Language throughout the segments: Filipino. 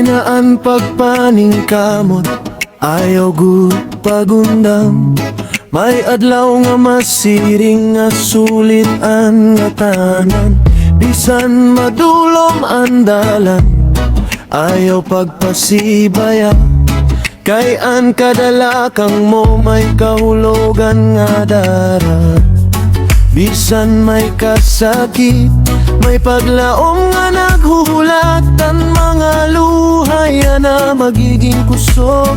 Naan pagpaning kamot, ayaw gud pagundam. May adlaw nga masiring nga sulitan nga tanan. Bisan madulom ang dalan, ayaw pagpasibaya. Kay an kadalakang mo may kahulogan nga dara. Bisan may kasakit, may paglaom nga naghuhulatan. Mga luhay na magiging kusog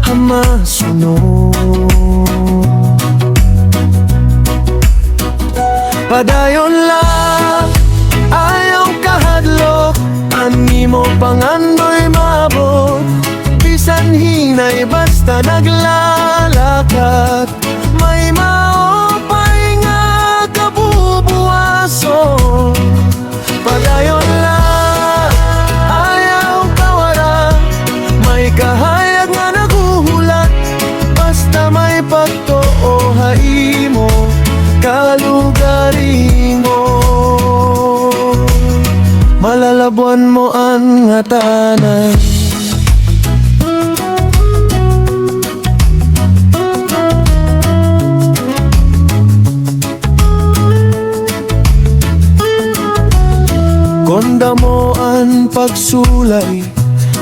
hamasunod. Padayon lang, ayaw kahadlok. Ani mo pangandoy maabot. Bisan hinay basta naglalakad. May maopay nga kabubuwason. Padayon lang, ayaw kawara. May kahayag nga naguhulat. Basta may pagtuo haimo kalugaring mo. Malalabuan mo ang nga tanan. Konda mo ang pagsulay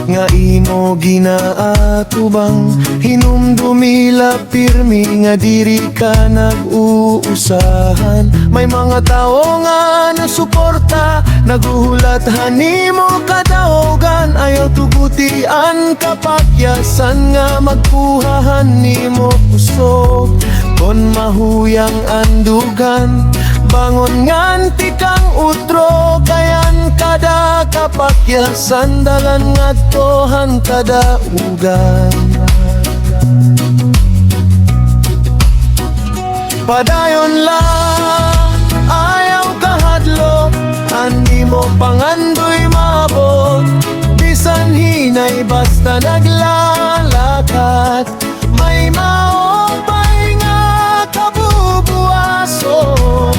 nga imo ginaatubang. Hinumdumila pirmi nga diri ka nag-uusahan. May mga tao nga nasuporta, naguhulat hanimo kadaogan. Ayaw tugutian kapakyasan nga magkuhahan nimo usog. Kon mahuyang andugan, bangon nganti kang utro. Kayan kada kapakyasan, dalan ngadtohan kada ugan. Padayon lang, ayaw kahadlok. Andi mo pangandoy mabot. Bisan hinay basta naglalakad. May maopay nga kabubuwason.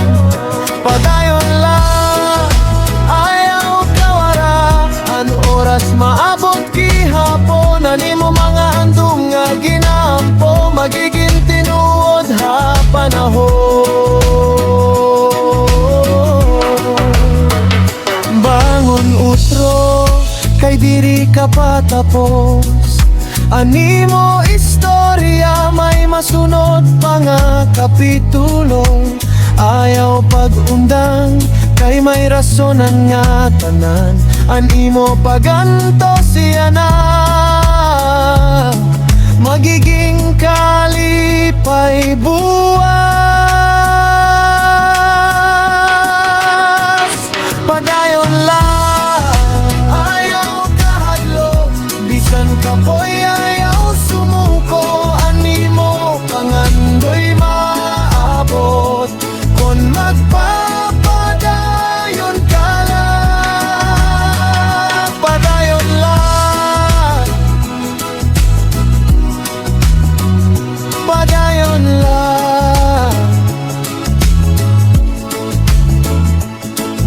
Padayon lang, ayaw kawara. An oras maabot gihapon. Ani mo mga handom nga ginampo. Magiging tinuod ha panahon. Bangon utro, kay diri ka patapos. Ani mo istorya, may masunod pa nga kapitulo. Ayaw pag-undang, kay may rasonan nga tanan. Ani mo paganto siya na magiging kalipay buwas. Padayon lang, ayaw kahadlok. Bisan kapoy ayaw sumuko. Ani mo pangandoy maabot. Kon magpapadayon ka lang. Padayon lang, padayon lang.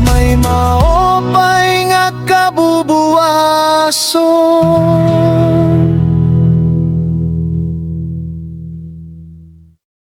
May maopay nga kabubuwason.